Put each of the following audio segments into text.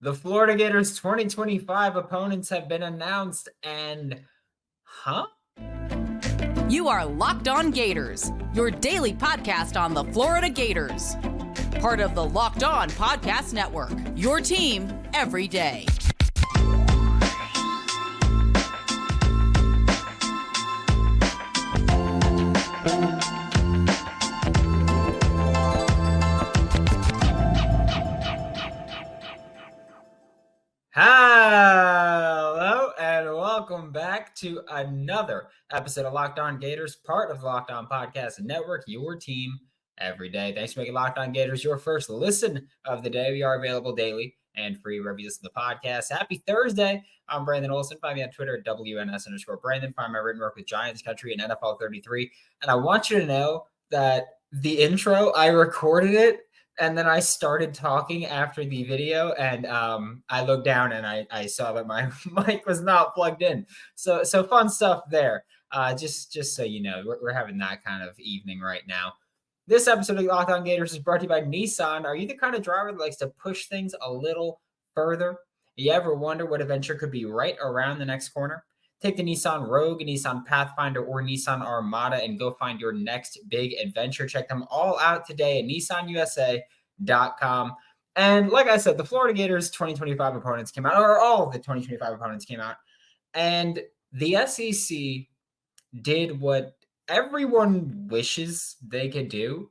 The Florida Gators 2025 opponents have been announced and, You are Locked On Gators, your daily podcast on the Florida Gators. Part of the Locked On Podcast Network, your team every day. Hello and welcome back to another episode of Locked On Gators, part of the Locked On Podcast Network, your team every day. Thanks for making Locked On Gators your first listen of the day. We are available daily and free wherever you listen to the podcast. Happy Thursday. I'm Brandon Olsen. Find me on Twitter at WNS_Brandon. Find my written work with Giants Country and NFL 33. And I want you to know that the intro, I recorded it. And then I started talking after the video, and I looked down and I saw that my mic was not plugged in. So fun stuff there. Just so you know, we're having that kind of evening right now. This episode of Locked On Gators is brought to you by Nissan. Are you the kind of driver that likes to push things a little further? You ever wonder what adventure could be right around the next corner? Take the Nissan Rogue, Nissan Pathfinder, or Nissan Armada and go find your next big adventure. Check them all out today at nissanusa.com. And like I said, the Florida Gators 2025 opponents came out, or all of the 2025 opponents came out, and the SEC did what everyone wishes they could do.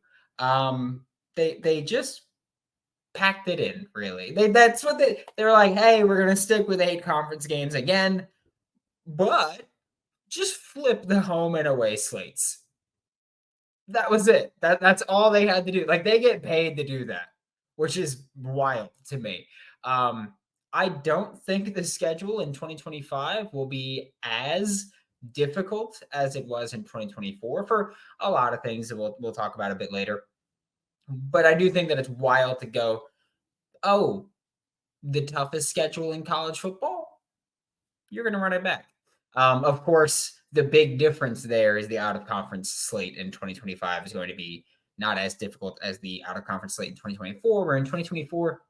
They just packed it in, really. That's what they were like, hey, we're going to stick with 8 conference games again. But just flip the home and away slates. That was it. That's all they had to do. Like, they get paid to do that, which is wild to me. I don't think the schedule in 2025 will be as difficult as it was in 2024 for a lot of things that we'll talk about a bit later. But I do think that it's wild to go, oh, the toughest schedule in college football? You're going to run it back. Of course, the big difference there is the out-of-conference slate in 2025 is going to be not as difficult as the out-of-conference slate in 2024, where in 2024,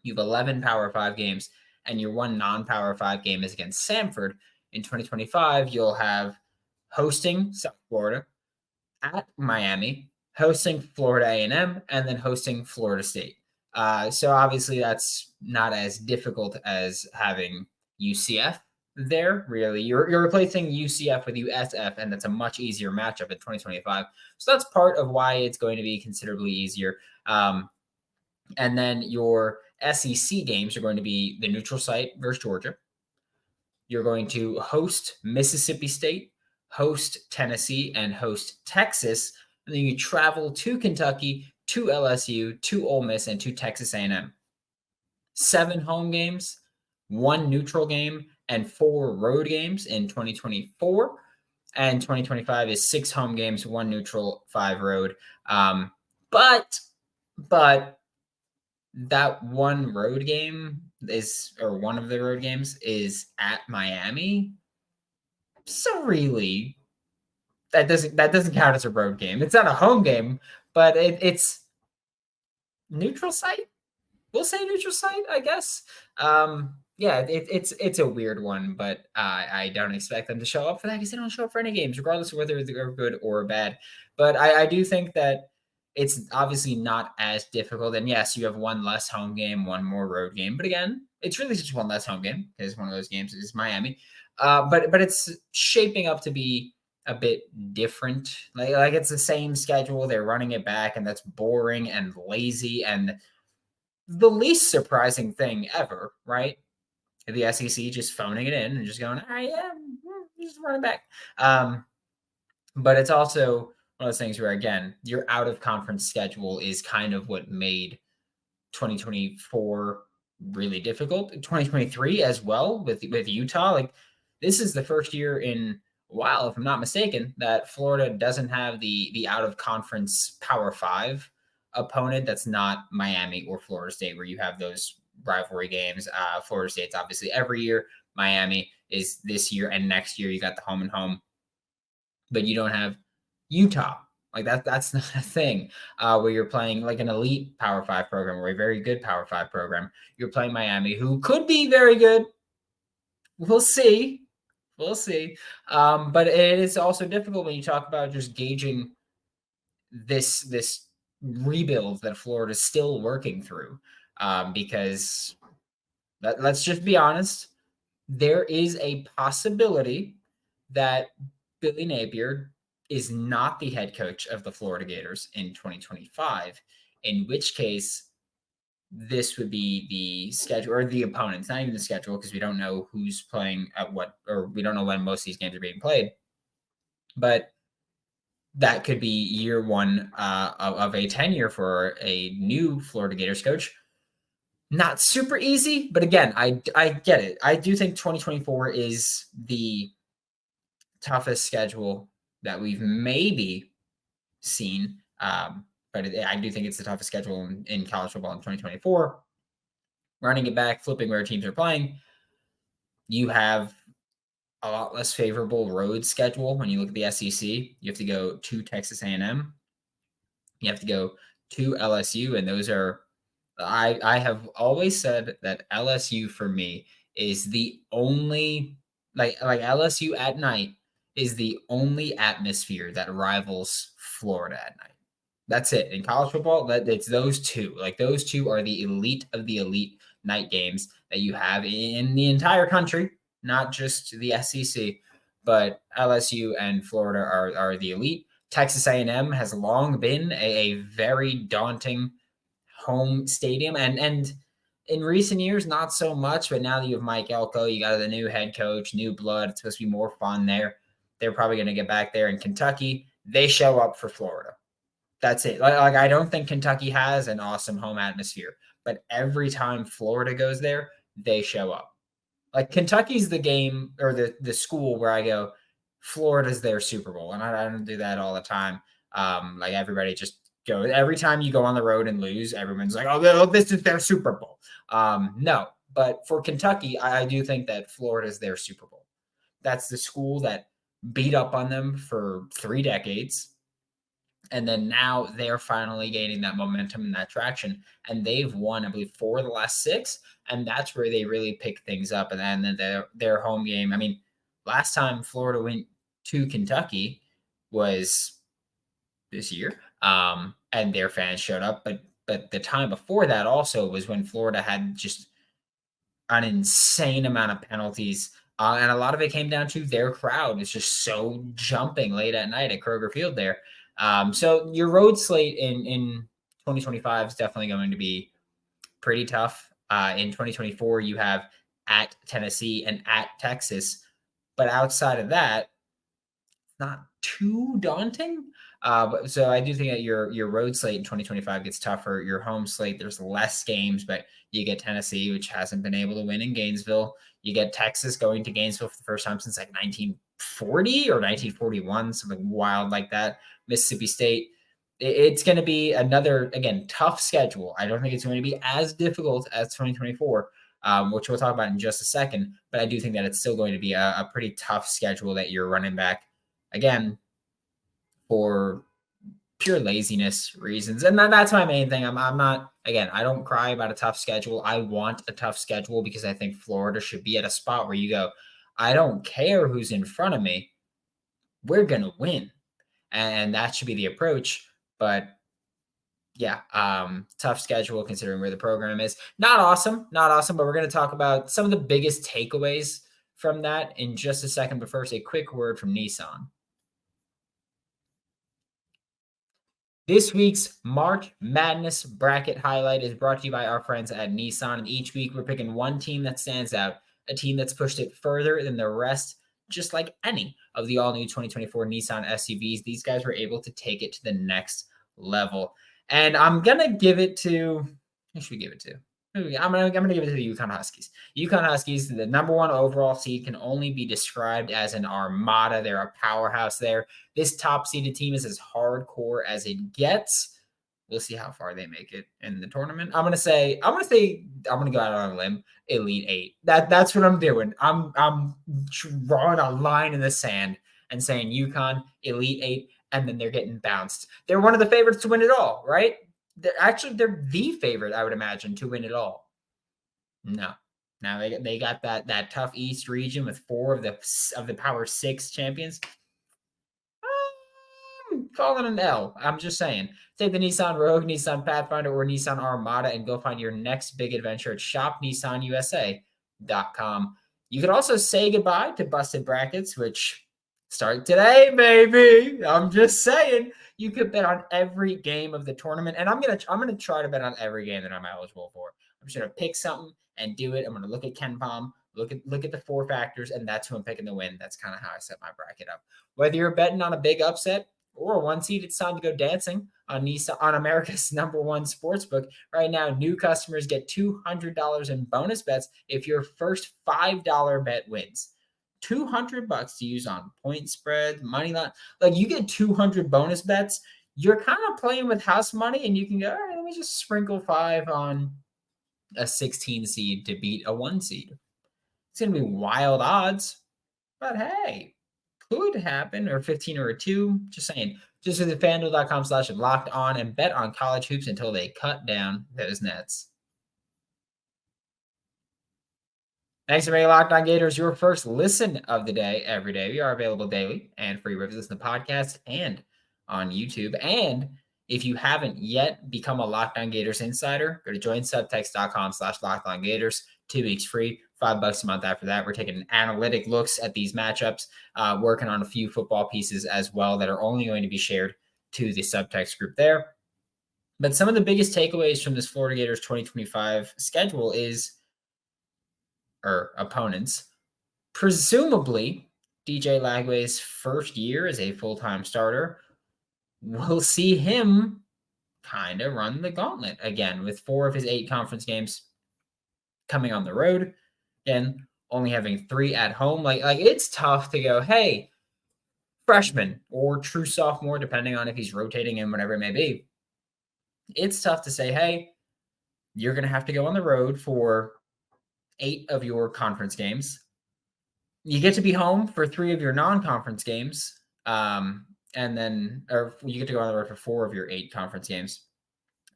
you have 11 Power 5 games, and your one non-Power 5 game is against Samford. In 2025, you'll have hosting South Florida, at Miami, hosting Florida A&M, and then hosting Florida State. So obviously, that's not as difficult as having UCF there, really. You're replacing UCF with USF, and that's a much easier matchup in 2025. So that's part of why it's going to be considerably easier. And then your SEC games are going to be the neutral site versus Georgia. You're going to host Mississippi State, host Tennessee, and host Texas. And then you travel to Kentucky, to LSU, to Ole Miss, and to Texas A&M. 7 home games, 1 neutral game, and 4 road games in 2024. And 2025 is 6 home games, 1 neutral, 5 road. But that one road game one of the road games is at Miami. So really, that doesn't count as a road game. It's not a home game, but it's neutral site. We'll say neutral site, I guess. Yeah, it's a weird one, but I don't expect them to show up for that because they don't show up for any games, regardless of whether they're good or bad. But I do think that it's obviously not as difficult. And yes, you have 1 less home game, 1 more road game. But again, it's really just 1 less home game because one of those games is Miami. But it's shaping up to be a bit different. Like it's the same schedule. They're running it back, and that's boring and lazy and the least surprising thing ever, right? The SEC just phoning it in and just going, just run it back. But it's also one of those things where, again, your out-of-conference schedule is kind of what made 2024 really difficult. 2023 as well with Utah. Like, this is the first year in a while, if I'm not mistaken, that Florida doesn't have the out-of-conference Power 5 opponent that's not Miami or Florida State, where you have those rivalry games. Florida State's obviously every year. Miami is this year, and next year you got the home and home. But you don't have Utah Like that's not a thing where you're playing like an elite Power 5 program or a very good Power 5 program. You're playing Miami, who could be very good. We'll see. We'll see. But it is also difficult when you talk about just gauging this rebuild that Florida is still working through. Because let's just be honest, there is a possibility that Billy Napier is not the head coach of the Florida Gators in 2025, in which case this would be the schedule or the opponents, not even the schedule, because we don't know who's playing at what, or we don't know when most of these games are being played. But that could be year one of a tenure for a new Florida Gators coach. Not super easy, but again, I get it. I do think 2024 is the toughest schedule that we've maybe seen. But I do think it's the toughest schedule in college football in 2024. Running it back, flipping where teams are playing, you have a lot less favorable road schedule when you look at the SEC. You have to go to Texas A&M. You have to go to LSU, and those are I have always said that LSU for me is the only like LSU at night is the only atmosphere that rivals Florida at night. That's it. In college football, it's those two. Like those two are the elite of the elite night games that you have in the entire country, not just the SEC, but LSU and Florida are the elite. Texas A&M has long been a very daunting home stadium, and in recent years, not so much. But now that you have Mike Elko, you got the new head coach, new blood. It's supposed to be more fun there. They're probably going to get back there in Kentucky. They show up for Florida. That's it. Like I don't think Kentucky has an awesome home atmosphere, but every time Florida goes there, they show up. Like Kentucky's the game or the school where I go, Florida's their Super Bowl, and I don't do that all the time. Like everybody just go every time you go on the road and lose, everyone's like, oh, this is their Super Bowl. No, but for Kentucky, I do think that Florida's their Super Bowl. That's the school that beat up on them for 3 decades. And then now they're finally gaining that momentum and that traction. And they've won, I believe, 4 of the last 6. And that's where they really pick things up. And then their home game. I mean, last time Florida went to Kentucky was this year. And their fans showed up. But the time before that also was when Florida had just an insane amount of penalties. And a lot of it came down to their crowd is just so jumping late at night at Kroger Field there. So your road slate in 2025 is definitely going to be pretty tough. In 2024, you have at Tennessee and at Texas. But outside of that, not too daunting. So I do think that your road slate in 2025 gets tougher. Your home slate, there's less games, but you get Tennessee, which hasn't been able to win in Gainesville. You get Texas going to Gainesville for the first time since like 1940 or 1941, something wild like that. Mississippi State. It's going to be another, again, tough schedule. I don't think it's going to be as difficult as 2024, which we'll talk about in just a second. But I do think that it's still going to be a pretty tough schedule that you're running back, again, for pure laziness reasons. And that's my main thing. I'm not, again, I don't cry about a tough schedule. I want a tough schedule because I think Florida should be at a spot where you go, I don't care who's in front of me. We're going to win. And that should be the approach. But yeah, tough schedule considering where the program is. Not awesome, but we're going to talk about some of the biggest takeaways from that in just a second. But first, a quick word from Nissan. This week's March Madness bracket highlight is brought to you by our friends at Nissan. And each week we're picking one team that stands out, a team that's pushed it further than the rest, just like any of the all-new 2024 Nissan SUVs. These guys were able to take it to the next level. And I'm going to give it to – who should we give it to? I'm gonna give it to the UConn Huskies. UConn Huskies, the number 1 overall seed, can only be described as an armada. They're a powerhouse there. This top-seeded team is as hardcore as it gets. We'll see how far they make it in the tournament. I'm gonna go out on a limb. Elite 8. That's what I'm doing. I'm drawing a line in the sand and saying UConn, Elite 8, and then they're getting bounced. They're one of the favorites to win it all, right? They're the favorite, I would imagine, to win it all. No. Now they got that tough East region with 4 of the Power 6 champions. Call it an L. I'm just saying. Take the Nissan Rogue, Nissan Pathfinder, or Nissan Armada and go find your next big adventure at shopnissanusa.com. You could also say goodbye to busted brackets, which start today, baby. I'm just saying. You could bet on every game of the tournament, and I'm gonna try to bet on every game that I'm eligible for. I'm just gonna pick something and do it. I'm gonna look at KenPom, look at the 4 factors, and that's who I'm picking to win. That's kind of how I set my bracket up. Whether you're betting on a big upset or a 1 seed, it's time to go dancing on America's #1 sportsbook. Right now, new customers get $200 in bonus bets if your first $5 bet wins. $200 to use on point spread, money line. Like, you get 200 bonus bets. You're kind of playing with house money, and you can go, all right, let me just sprinkle 5 on a 16 seed to beat a 1 seed. It's going to be wild odds, but hey, could happen, or 15 or a 2. Just saying. Just visit FanDuel.com/locked on and bet on college hoops until they cut down those nets. Thanks for making Locked On Gators your first listen of the day every day. We are available daily and free wherever you listen to podcasts and on YouTube. And if you haven't yet become a Locked On Gators insider, go to joinsubtext.com/Locked On Gators. 2 weeks free, $5 a month after that. We're taking analytic looks at these matchups, working on a few football pieces as well that are only going to be shared to the subtext group there. But some of the biggest takeaways from this Florida Gators 2025 schedule opponents. Presumably, DJ Lagway's first year as a full-time starter, we'll see him kind of run the gauntlet again with 4 of his 8 conference games coming on the road. Again, only having 3 at home. Like it's tough to go, hey, freshman or true sophomore, depending on if he's rotating in, whatever it may be. It's tough to say, hey, you're going to have to go on the road for 8 of your conference games. You get to be home for 3 of your non-conference games. Or you get to go on the road for 4 of your 8 conference games.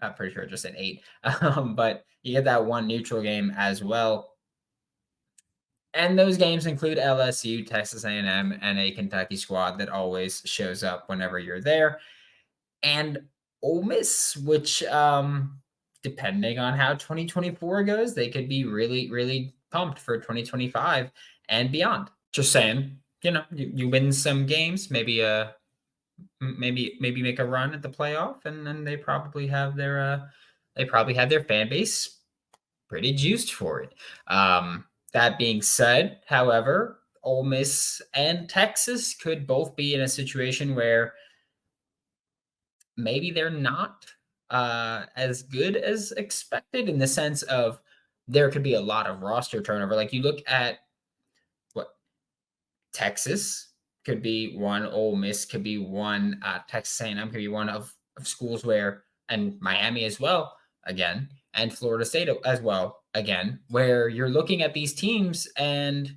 I'm pretty sure I just said 8. But you get that 1 neutral game as well. And those games include LSU, Texas A&M, and a Kentucky squad that always shows up whenever you're there. And Ole Miss, which, depending on how 2024 goes, they could be really, really pumped for 2025 and beyond. Just saying, you win some games, maybe make a run at the playoff, and then they probably have their fan base pretty juiced for it. That being said, however, Ole Miss and Texas could both be in a situation where maybe they're not as good as expected, in the sense of there could be a lot of roster turnover. Like, you look at Texas could be one, Ole Miss could be one, Texas A&M could be one of schools where, and Miami as well, again, and Florida State as well, again, where you're looking at these teams and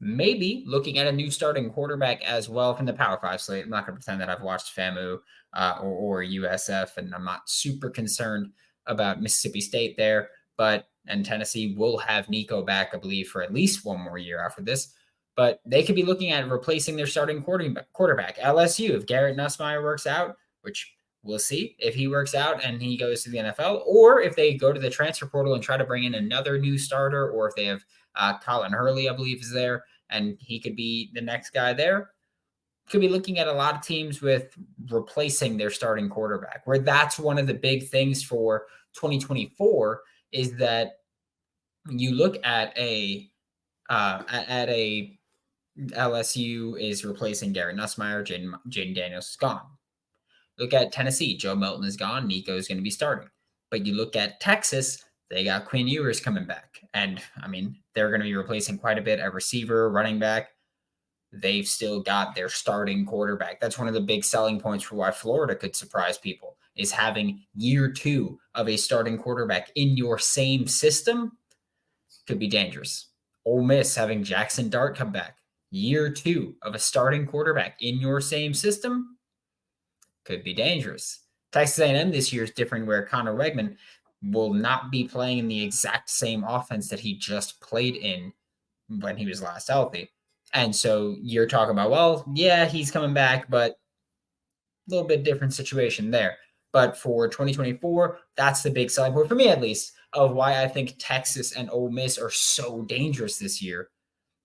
maybe looking at a new starting quarterback as well from the Power 5 slate. I'm not going to pretend that I've watched FAMU or USF, and I'm not super concerned about Mississippi State there, and Tennessee will have Nico back, I believe, for at least 1 more year after this. But they could be looking at replacing their starting quarterback. LSU, if Garrett Nussmeier works out, which we'll see if he works out and he goes to the NFL, or if they go to the transfer portal and try to bring in another new starter, or if they have Colin Hurley, I believe, is there, and he could be the next guy there. Could be looking at a lot of teams with replacing their starting quarterback, where that's one of the big things for 2024 is that you look at a LSU is replacing Garrett Nussmeier, Jaden Daniels is gone. Look at Tennessee, Joe Milton is gone, Nico is going to be starting. But you look at Texas, they got Quinn Ewers coming back. And, they're going to be replacing quite a bit at receiver, running back. They've still got their starting quarterback. That's one of the big selling points for why Florida could surprise people, is having year 2 of a starting quarterback in your same system could be dangerous. Ole Miss having Jackson Dart come back. year 2 of a starting quarterback in your same system could be dangerous. Texas A&M this year is different, where Connor Wegman will not be playing in the exact same offense that he just played in when he was last healthy. And so you're talking about, well, yeah, he's coming back, but a little bit different situation there. But for 2024, that's the big selling point, for me at least, of why I think Texas and Ole Miss are so dangerous this year,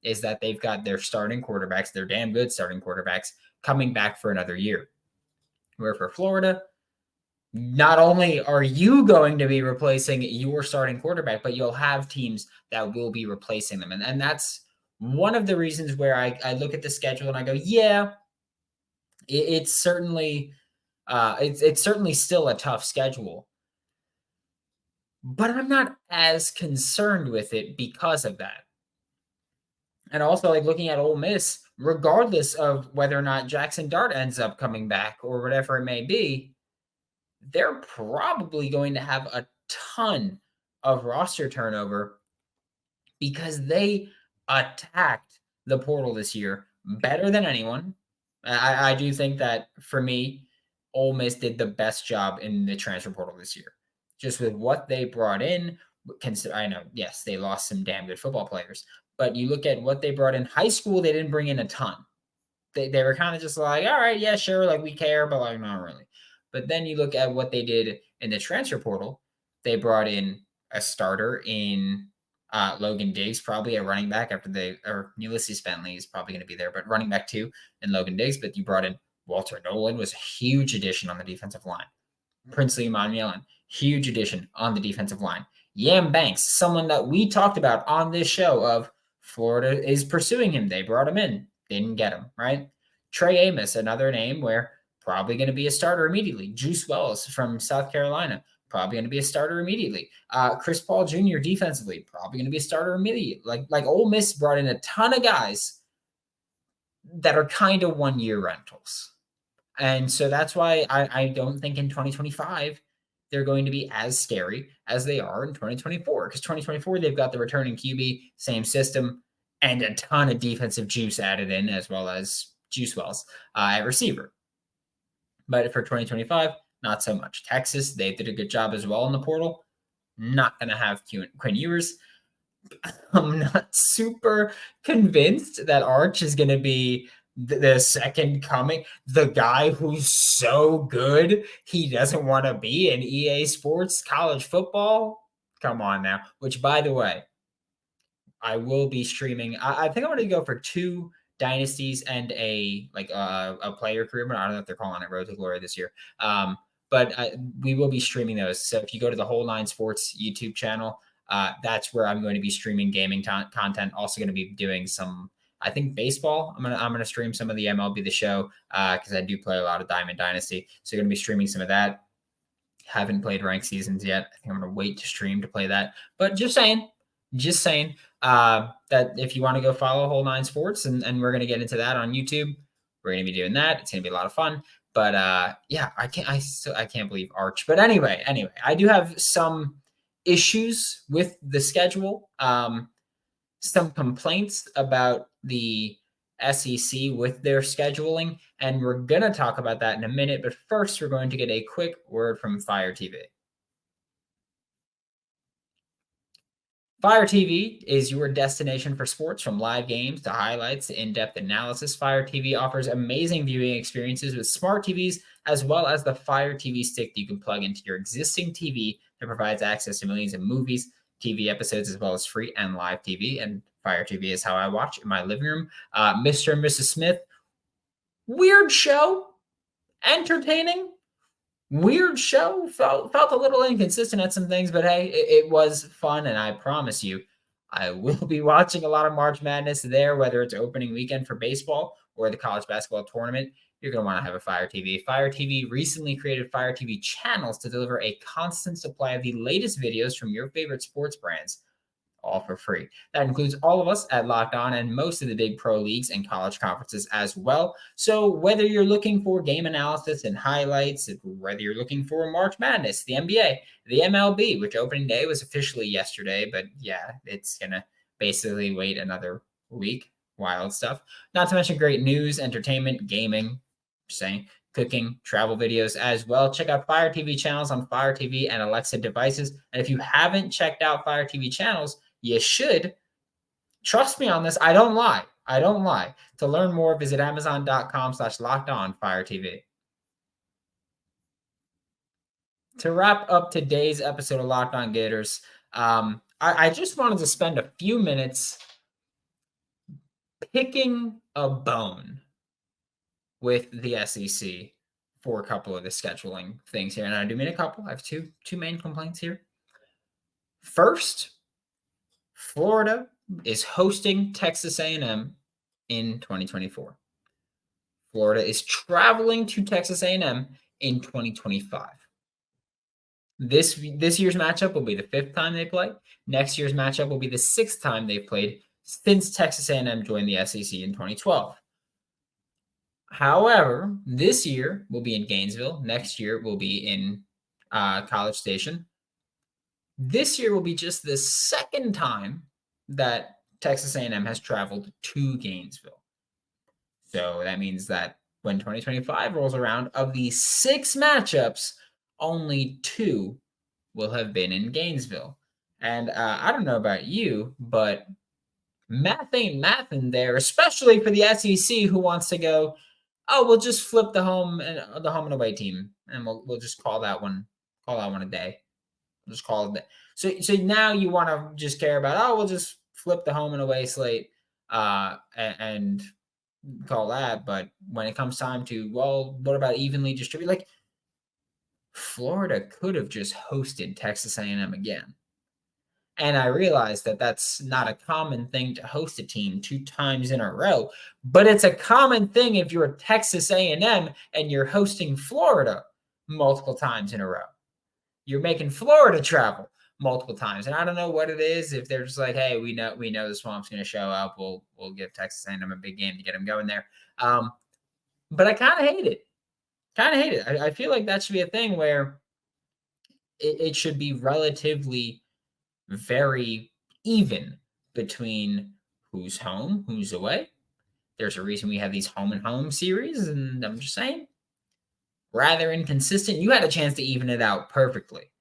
is that they've got their starting quarterbacks, their damn good starting quarterbacks, coming back for another year. Where for Florida, not only are you going to be replacing your starting quarterback, but you'll have teams that will be replacing them. And that's one of the reasons where I look at the schedule and I go, yeah, it's certainly it's certainly still a tough schedule, but I'm not as concerned with it because of that. And also, like, looking at Ole Miss, regardless of whether or not Jackson Dart ends up coming back or whatever it may be, they're probably going to have a ton of roster turnover because they attacked the portal this year better than anyone. I do think that, for me, Ole Miss did the best job in the transfer portal this year. Just with what they brought in, I know, yes, they lost some damn good football players, but you look at what they brought in high school, they didn't bring in a ton. They were kind of just like, all right, yeah, sure, like, we care, but like, not really. But then you look at what they did in the transfer portal. They brought in a starter in Logan Diggs, probably a running back or Ulysses Bentley is probably going to be there, but running back 2 in Logan Diggs. But you brought in Walter Nolan, was a huge addition on the defensive line. Princely Manuelan, huge addition on the defensive line. Yam Banks, someone that we talked about on this show of Florida is pursuing him. They brought him in, didn't get him, right? Trey Amos, another name where probably going to be a starter immediately. Juice Wells from South Carolina, probably going to be a starter immediately. Chris Paul Jr. defensively, probably going to be a starter immediately. Like Ole Miss brought in a ton of guys that are kind of one-year rentals. And so that's why I don't think in 2025 they're going to be as scary as they are in 2024. Because 2024, they've got the returning QB, same system, and a ton of defensive juice added in, as well as Juice Wells at receiver. But for 2025, not so much. Texas, they did a good job as well in the portal. Not going to have Quinn Ewers. I'm not super convinced that Arch is going to be the second coming, the guy who's so good he doesn't want to be in EA Sports college football. Come on now. Which, by the way, I will be streaming. I think I'm going to go for 2 dynasties and a player career, but I don't know if they're calling it Road to Glory this year. But we will be streaming those. So if you go to the Whole Nine Sports YouTube channel, that's where I'm going to be streaming gaming content. Also going to be doing some, I think, baseball. I'm gonna stream some of the MLB The Show because I do play a lot of Diamond Dynasty. So you're going to be streaming some of that. Haven't played ranked seasons yet. I think I'm going to wait to stream to play that. But just saying that if you want to go follow Whole Nine Sports, and we're going to get into that on YouTube, we're going to be doing that. It's going to be a lot of fun. But yeah, I can't believe Arch. But anyway, I do have some issues with the schedule. Some complaints about the SEC with their scheduling, and we're going to talk about that in a minute. But first, we're going to get a quick word from Fire TV. Fire TV is your destination for sports, from live games to highlights to in-depth analysis. Fire TV offers amazing viewing experiences with smart TVs, as well as the Fire TV stick that you can plug into your existing TV that provides access to millions of movies, TV episodes, as well as free and live TV. And Fire TV is how I watch in my living room. Mr. and Mrs. Smith, weird show, entertaining. Weird show, felt a little inconsistent at some things, but hey, it was fun, and I promise you, I will be watching a lot of March Madness there, whether it's opening weekend for baseball or the college basketball tournament. You're going to want to have a Fire TV. Fire TV recently created Fire TV channels to deliver a constant supply of the latest videos from your favorite sports brands, all for free. That includes all of us at Locked On and most of the big pro leagues and college conferences as well. So whether you're looking for game analysis and highlights, whether you're looking for March Madness, the NBA, the MLB, which opening day was officially yesterday, but yeah, it's going to basically wait another week. wild stuff. Not to mention great news, entertainment, gaming, saying cooking, travel videos as well. Check out Fire TV channels on Fire TV and Alexa devices. And if you haven't checked out Fire TV channels, you should. Trust me on this. I don't lie. I don't lie. To learn more, visit amazon.com/lockedonfiretv. To wrap up today's episode of Locked On Gators, I just wanted to spend a few minutes picking a bone with the SEC for a couple of the scheduling things here. And I do mean a couple. I have two main complaints here. First, Florida is hosting Texas A&M in 2024. Florida is traveling to Texas A&M in 2025. This year's matchup will be the 5th time they play. Next year's matchup will be the 6th time they've played since Texas A&M joined the SEC in 2012. However, this year will be in Gainesville. Next year will be in College Station. This year will be just the 2nd time that Texas A&M has traveled to Gainesville. So that means that when 2025 rolls around, of the 6 matchups, only 2 will have been in Gainesville. And I don't know about you, but math ain't math in there, especially for the SEC who wants to go, oh, we'll just flip the home and away team, and we'll just call that one a day. We'll just call it a day. So now you want to just care about, oh, we'll just flip the home and away slate and call that. But when it comes time to, well, what about evenly distribute? Like, Florida could have just hosted Texas A&M again. And I realized that that's not a common thing to host a team 2 times in a row, but it's a common thing if you're Texas A&M and you're hosting Florida multiple times in a row. You're making Florida travel multiple times. And I don't know what it is. If they're just like, hey, we know the Swamp's going to show up, we'll give Texas A&M a big game to get them going there. But I kind of hate it. I feel like that should be a thing where it should be relatively very even between who's home, who's away. There's a reason we have these home and home series, and I'm just saying, rather inconsistent. You had a chance to even it out perfectly,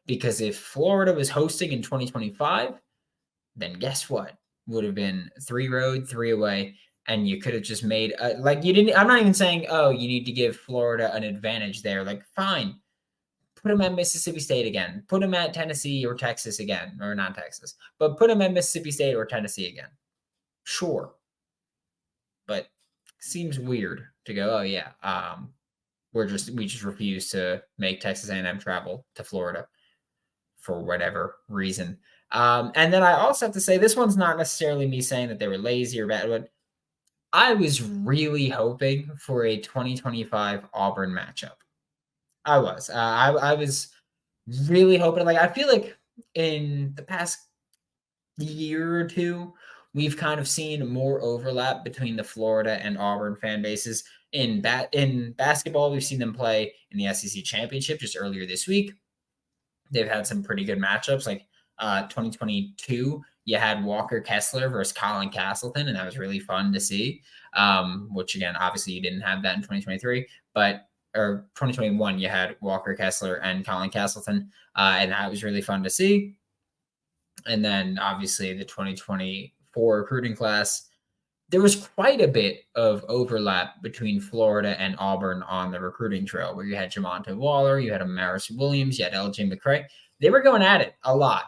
because if Florida was hosting in 2025, then guess what? Would have been 3 road, 3 away, and you could have just made you didn't. I'm not even saying, oh, you need to give Florida an advantage there. Like, fine. Put them at Mississippi State again. Put them at Tennessee or Texas again, or not Texas, but put them at Mississippi State or Tennessee again. Sure. But seems weird to go, oh yeah, we just refuse to make Texas A&M travel to Florida for whatever reason. And then I also have to say, this one's not necessarily me saying that they were lazy or bad, but I was really hoping for a 2025 Auburn matchup. I was. I was really hoping. Like, I feel like in the past year or 2, we've kind of seen more overlap between the Florida and Auburn fan bases. In basketball, we've seen them play in the SEC championship just earlier this week. They've had some pretty good matchups. Like 2022, you had Walker Kessler versus Colin Castleton, and that was really fun to see. Which, again, obviously you didn't have that in 2023, or 2021, you had Walker Kessler and Colin Castleton, and that was really fun to see. And then, obviously, the 2024 recruiting class, there was quite a bit of overlap between Florida and Auburn on the recruiting trail, where you had Jamonte Waller, you had Amaris Williams, you had LJ McCray. They were going at it a lot.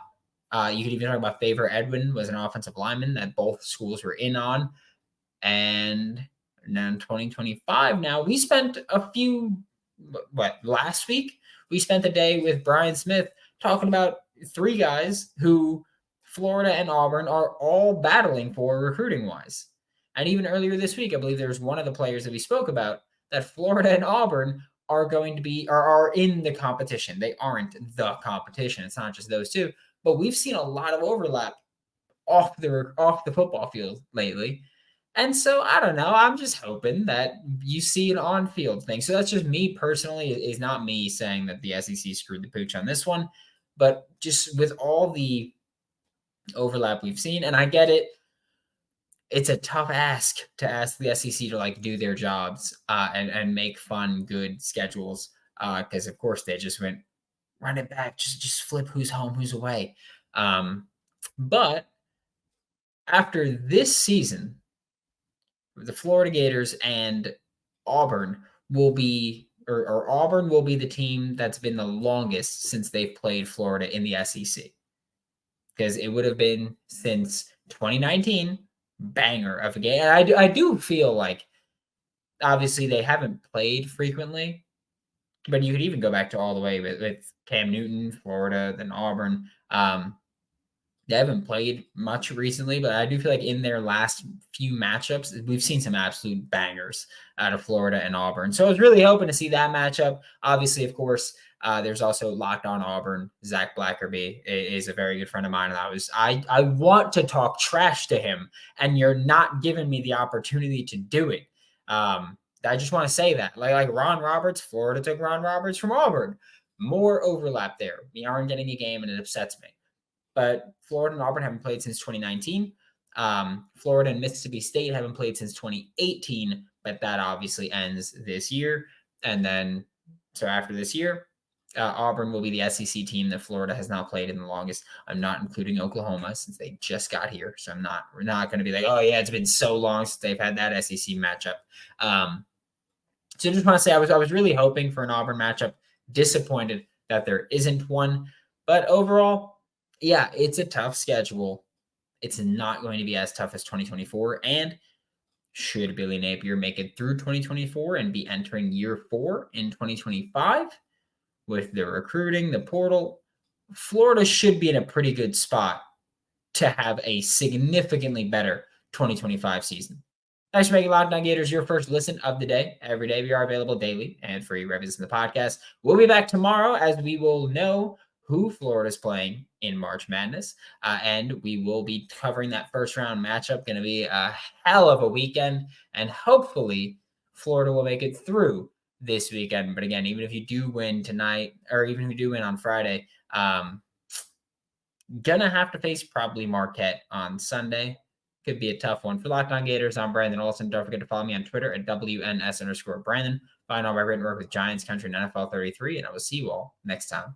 You could even talk about Favor Edwin was an offensive lineman that both schools were in on. And now in 2025, now we spent last week, we spent the day with Brian Smith talking about 3 guys who Florida and Auburn are all battling for recruiting wise. And even earlier this week, I believe there was one of the players that we spoke about that Florida and Auburn are going to be, are in the competition. They aren't the competition. It's not just those 2, but we've seen a lot of overlap off the football field lately. And so, I don't know. I'm just hoping that you see an on-field thing. So that's just me personally. It's not me saying that the SEC screwed the pooch on this one. But just with all the overlap we've seen, and I get it, it's a tough ask to ask the SEC to like do their jobs and make fun, good schedules. Because of course they just went run it back, just flip who's home, who's away. But after this season, the Florida Gators and Auburn will be, or Auburn will be the team that's been the longest since they've played Florida in the SEC. Because it would have been since 2019, banger of a game. And I do feel like, obviously, they haven't played frequently, but you could even go back to all the way with Cam Newton, Florida, then Auburn. They haven't played much recently, but I do feel like in their last few matchups, we've seen some absolute bangers out of Florida and Auburn. So I was really hoping to see that matchup. Obviously, of course, there's also Locked On Auburn. Zach Blackerby is a very good friend of mine, and I want to talk trash to him, and you're not giving me the opportunity to do it. I just want to say that, like Ron Roberts, Florida took Ron Roberts from Auburn. More overlap there. We aren't getting a game, and it upsets me. But Florida and Auburn haven't played since 2019. Florida and Mississippi State haven't played since 2018, but that obviously ends this year. And then, so after this year, Auburn will be the SEC team that Florida has not played in the longest. I'm not including Oklahoma since they just got here. So we're not going to be like, oh yeah, it's been so long since they've had that SEC matchup. So I just want to say I was really hoping for an Auburn matchup. Disappointed that there isn't one. But overall, yeah, it's a tough schedule. It's not going to be as tough as 2024. And should Billy Napier make it through 2024 and be entering year 4 in 2025 with the recruiting, the portal, Florida should be in a pretty good spot to have a significantly better 2025 season. Thanks for making Locked On Gators your first listen of the day. Every day we are available daily and free wherever you listen to the podcast. We'll be back tomorrow as we will know who Florida's playing in March Madness. And we will be covering that first round matchup. Going to be a hell of a weekend. And hopefully Florida will make it through this weekend. But again, even if you do win tonight, or even if you do win on Friday, gonna have to face probably Marquette on Sunday. Could be a tough one. For Locked On Gators, I'm Brandon Olsen. Don't forget to follow me on Twitter at WNS_Brandon. Find all my written work with Giants Country and NFL 33, and I will see you all next time.